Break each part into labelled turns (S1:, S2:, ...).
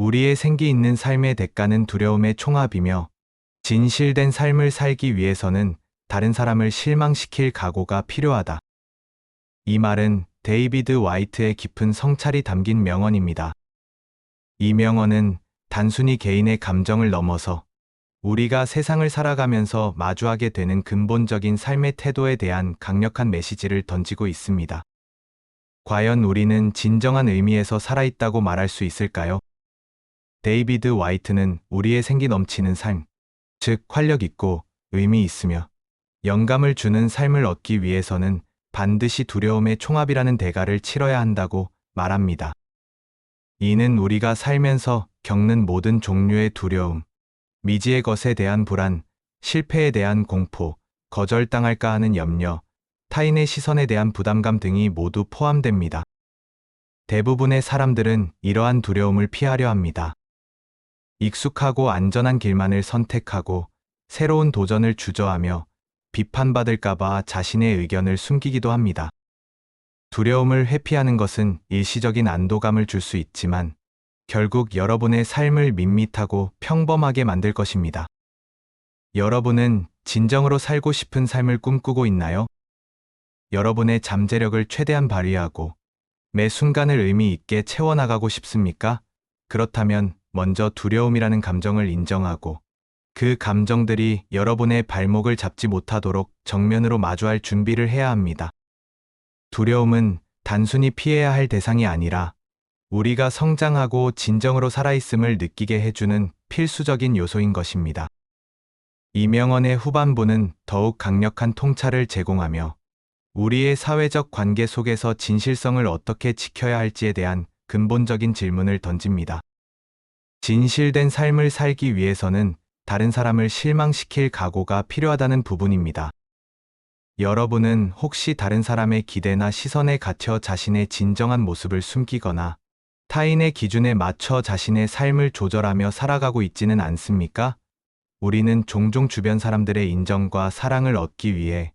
S1: 우리의 생기 있는 삶의 대가는 두려움의 총합이며 진실된 삶을 살기 위해서는 다른 사람을 실망시킬 각오가 필요하다. 이 말은 데이비드 와이트의 깊은 성찰이 담긴 명언입니다. 이 명언은 단순히 개인의 감정을 넘어서 우리가 세상을 살아가면서 마주하게 되는 근본적인 삶의 태도에 대한 강력한 메시지를 던지고 있습니다. 과연 우리는 진정한 의미에서 살아있다고 말할 수 있을까요? 데이비드 와이트는 우리의 생기 넘치는 삶, 즉 활력 있고 의미 있으며 영감을 주는 삶을 얻기 위해서는 반드시 두려움의 총합이라는 대가를 치러야 한다고 말합니다. 이는 우리가 살면서 겪는 모든 종류의 두려움, 미지의 것에 대한 불안, 실패에 대한 공포, 거절당할까 하는 염려, 타인의 시선에 대한 부담감 등이 모두 포함됩니다. 대부분의 사람들은 이러한 두려움을 피하려 합니다. 익숙하고 안전한 길만을 선택하고 새로운 도전을 주저하며 비판받을까봐 자신의 의견을 숨기기도 합니다. 두려움을 회피하는 것은 일시적인 안도감을 줄 수 있지만 결국 여러분의 삶을 밋밋하고 평범하게 만들 것입니다. 여러분은 진정으로 살고 싶은 삶을 꿈꾸고 있나요? 여러분의 잠재력을 최대한 발휘하고 매 순간을 의미 있게 채워나가고 싶습니까? 그렇다면 먼저 두려움이라는 감정을 인정하고 그 감정들이 여러분의 발목을 잡지 못하도록 정면으로 마주할 준비를 해야 합니다. 두려움은 단순히 피해야 할 대상이 아니라 우리가 성장하고 진정으로 살아있음을 느끼게 해주는 필수적인 요소인 것입니다. 이 명언의 후반부는 더욱 강력한 통찰을 제공하며 우리의 사회적 관계 속에서 진실성을 어떻게 지켜야 할지에 대한 근본적인 질문을 던집니다. 진실된 삶을 살기 위해서는 다른 사람을 실망시킬 각오가 필요하다는 부분입니다. 여러분은 혹시 다른 사람의 기대나 시선에 갇혀 자신의 진정한 모습을 숨기거나 타인의 기준에 맞춰 자신의 삶을 조절하며 살아가고 있지는 않습니까? 우리는 종종 주변 사람들의 인정과 사랑을 얻기 위해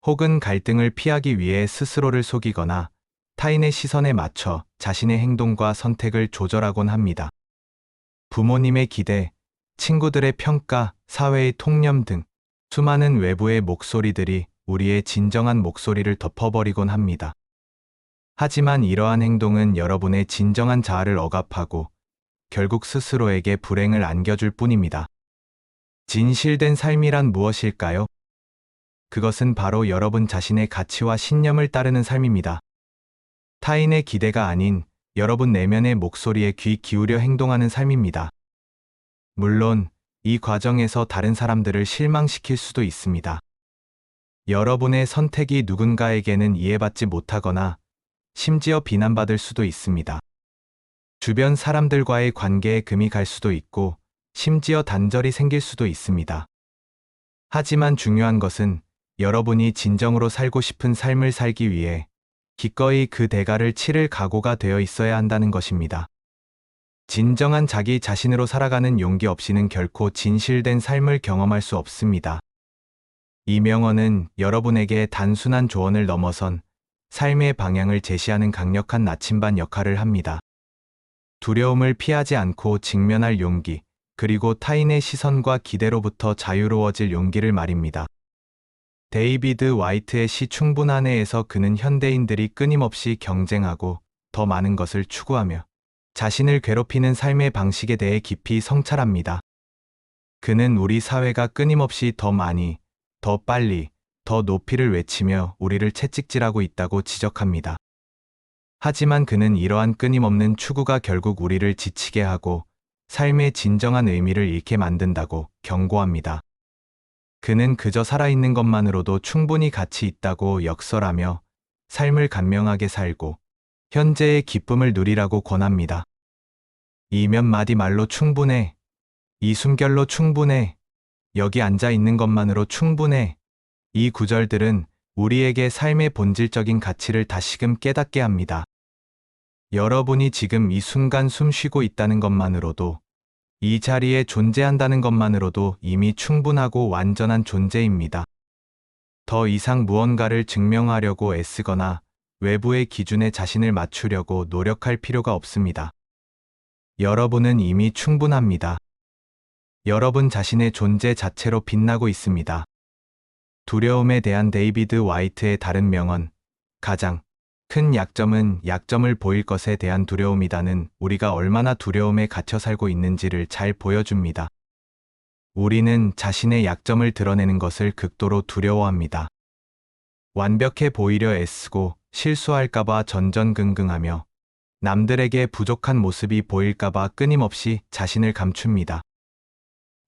S1: 혹은 갈등을 피하기 위해 스스로를 속이거나 타인의 시선에 맞춰 자신의 행동과 선택을 조절하곤 합니다. 부모님의 기대, 친구들의 평가, 사회의 통념 등 수많은 외부의 목소리들이 우리의 진정한 목소리를 덮어버리곤 합니다. 하지만 이러한 행동은 여러분의 진정한 자아를 억압하고 결국 스스로에게 불행을 안겨줄 뿐입니다. 진실된 삶이란 무엇일까요? 그것은 바로 여러분 자신의 가치와 신념을 따르는 삶입니다. 타인의 기대가 아닌 여러분 내면의 목소리에 귀 기울여 행동하는 삶입니다. 물론 이 과정에서 다른 사람들을 실망시킬 수도 있습니다. 여러분의 선택이 누군가에게는 이해받지 못하거나 심지어 비난받을 수도 있습니다. 주변 사람들과의 관계에 금이 갈 수도 있고 심지어 단절이 생길 수도 있습니다. 하지만 중요한 것은 여러분이 진정으로 살고 싶은 삶을 살기 위해 기꺼이 그 대가를 치를 각오가 되어 있어야 한다는 것입니다. 진정한 자기 자신으로 살아가는 용기 없이는 결코 진실된 삶을 경험할 수 없습니다. 이 명언은 여러분에게 단순한 조언을 넘어선 삶의 방향을 제시하는 강력한 나침반 역할을 합니다. 두려움을 피하지 않고 직면할 용기, 그리고 타인의 시선과 기대로부터 자유로워질 용기를 말입니다. 데이비드 와이트의 시 충분하네에서 그는 현대인들이 끊임없이 경쟁하고 더 많은 것을 추구하며 자신을 괴롭히는 삶의 방식에 대해 깊이 성찰합니다. 그는 우리 사회가 끊임없이 더 많이, 더 빨리, 더 높이를 외치며 우리를 채찍질하고 있다고 지적합니다. 하지만 그는 이러한 끊임없는 추구가 결국 우리를 지치게 하고 삶의 진정한 의미를 잃게 만든다고 경고합니다. 그는 그저 살아있는 것만으로도 충분히 가치 있다고 역설하며 삶을 간명하게 살고 현재의 기쁨을 누리라고 권합니다. 이 몇 마디 말로 충분해. 이 숨결로 충분해. 여기 앉아 있는 것만으로 충분해. 이 구절들은 우리에게 삶의 본질적인 가치를 다시금 깨닫게 합니다. 여러분이 지금 이 순간 숨 쉬고 있다는 것만으로도, 이 자리에 존재한다는 것만으로도 이미 충분하고 완전한 존재입니다. 더 이상 무언가를 증명하려고 애쓰거나 외부의 기준에 자신을 맞추려고 노력할 필요가 없습니다. 여러분은 이미 충분합니다. 여러분 자신의 존재 자체로 빛나고 있습니다. 두려움에 대한 데이비드 와이트의 다른 명언, 가장 큰 약점은 약점을 보일 것에 대한 두려움이다는 우리가 얼마나 두려움에 갇혀 살고 있는지를 잘 보여줍니다. 우리는 자신의 약점을 드러내는 것을 극도로 두려워합니다. 완벽해 보이려 애쓰고 실수할까봐 전전긍긍하며 남들에게 부족한 모습이 보일까봐 끊임없이 자신을 감춥니다.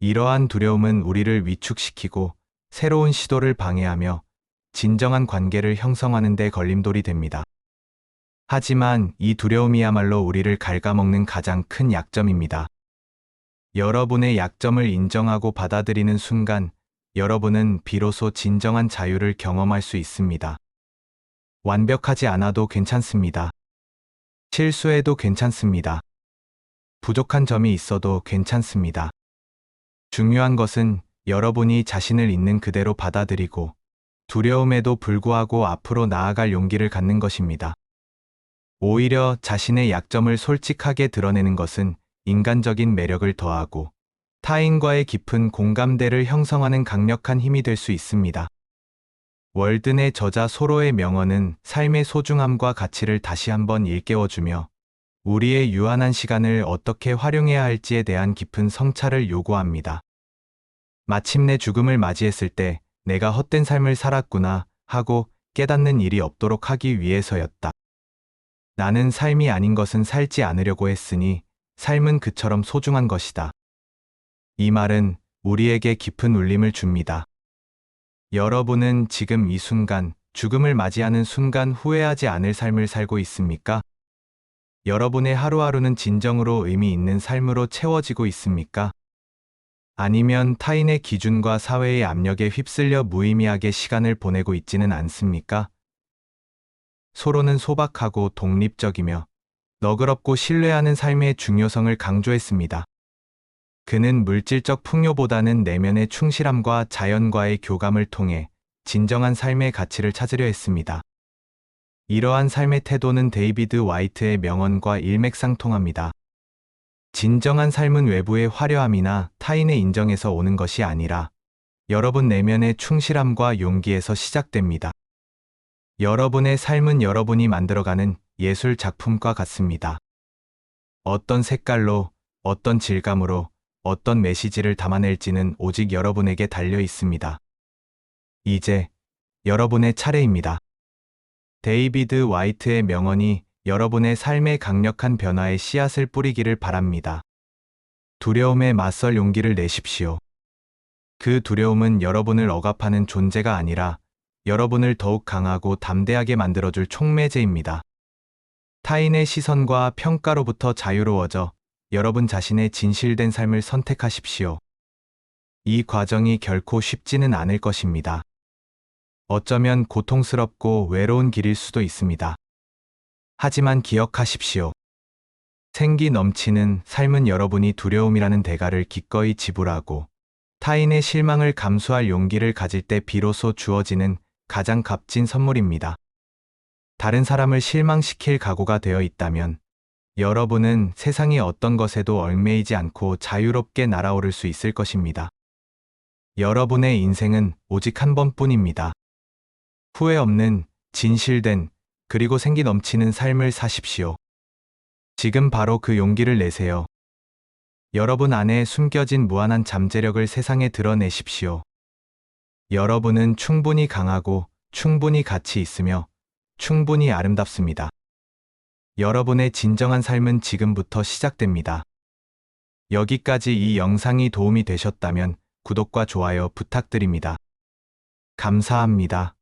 S1: 이러한 두려움은 우리를 위축시키고 새로운 시도를 방해하며 진정한 관계를 형성하는 데 걸림돌이 됩니다. 하지만 이 두려움이야말로 우리를 갉아먹는 가장 큰 약점입니다. 여러분의 약점을 인정하고 받아들이는 순간 여러분은 비로소 진정한 자유를 경험할 수 있습니다. 완벽하지 않아도 괜찮습니다. 실수해도 괜찮습니다. 부족한 점이 있어도 괜찮습니다. 중요한 것은 여러분이 자신을 있는 그대로 받아들이고 두려움에도 불구하고 앞으로 나아갈 용기를 갖는 것입니다. 오히려 자신의 약점을 솔직하게 드러내는 것은 인간적인 매력을 더하고 타인과의 깊은 공감대를 형성하는 강력한 힘이 될 수 있습니다. 월든의 저자 소로의 명언은 삶의 소중함과 가치를 다시 한번 일깨워주며 우리의 유한한 시간을 어떻게 활용해야 할지에 대한 깊은 성찰을 요구합니다. 마침내 죽음을 맞이했을 때 내가 헛된 삶을 살았구나 하고 깨닫는 일이 없도록 하기 위해서였다. 나는 삶이 아닌 것은 살지 않으려고 했으니 삶은 그처럼 소중한 것이다. 이 말은 우리에게 깊은 울림을 줍니다. 여러분은 지금 이 순간, 죽음을 맞이하는 순간 후회하지 않을 삶을 살고 있습니까? 여러분의 하루하루는 진정으로 의미 있는 삶으로 채워지고 있습니까? 아니면 타인의 기준과 사회의 압력에 휩쓸려 무의미하게 시간을 보내고 있지는 않습니까? 소로는 소박하고 독립적이며 너그럽고 신뢰하는 삶의 중요성을 강조했습니다. 그는 물질적 풍요보다는 내면의 충실함과 자연과의 교감을 통해 진정한 삶의 가치를 찾으려 했습니다. 이러한 삶의 태도는 데이비드 와이트의 명언과 일맥상통합니다. 진정한 삶은 외부의 화려함이나 타인의 인정에서 오는 것이 아니라 여러분 내면의 충실함과 용기에서 시작됩니다. 여러분의 삶은 여러분이 만들어가는 예술 작품과 같습니다. 어떤 색깔로, 어떤 질감으로, 어떤 메시지를 담아낼지는 오직 여러분에게 달려 있습니다. 이제 여러분의 차례입니다. 데이비드 와이트의 명언이 여러분의 삶의 강력한 변화의 씨앗을 뿌리기를 바랍니다. 두려움에 맞설 용기를 내십시오. 그 두려움은 여러분을 억압하는 존재가 아니라 여러분을 더욱 강하고 담대하게 만들어줄 촉매제입니다. 타인의 시선과 평가로부터 자유로워져 여러분 자신의 진실된 삶을 선택하십시오. 이 과정이 결코 쉽지는 않을 것입니다. 어쩌면 고통스럽고 외로운 길일 수도 있습니다. 하지만 기억하십시오. 생기 넘치는 삶은 여러분이 두려움이라는 대가를 기꺼이 지불하고 타인의 실망을 감수할 용기를 가질 때 비로소 주어지는 가장 값진 선물입니다. 다른 사람을 실망시킬 각오가 되어 있다면 여러분은 세상의 어떤 것에도 얽매이지 않고 자유롭게 날아오를 수 있을 것입니다. 여러분의 인생은 오직 한 번뿐입니다. 후회 없는, 진실된, 그리고 생기 넘치는 삶을 사십시오. 지금 바로 그 용기를 내세요. 여러분 안에 숨겨진 무한한 잠재력을 세상에 드러내십시오. 여러분은 충분히 강하고 충분히 가치 있으며 충분히 아름답습니다. 여러분의 진정한 삶은 지금부터 시작됩니다. 여기까지 이 영상이 도움이 되셨다면 구독과 좋아요 부탁드립니다. 감사합니다.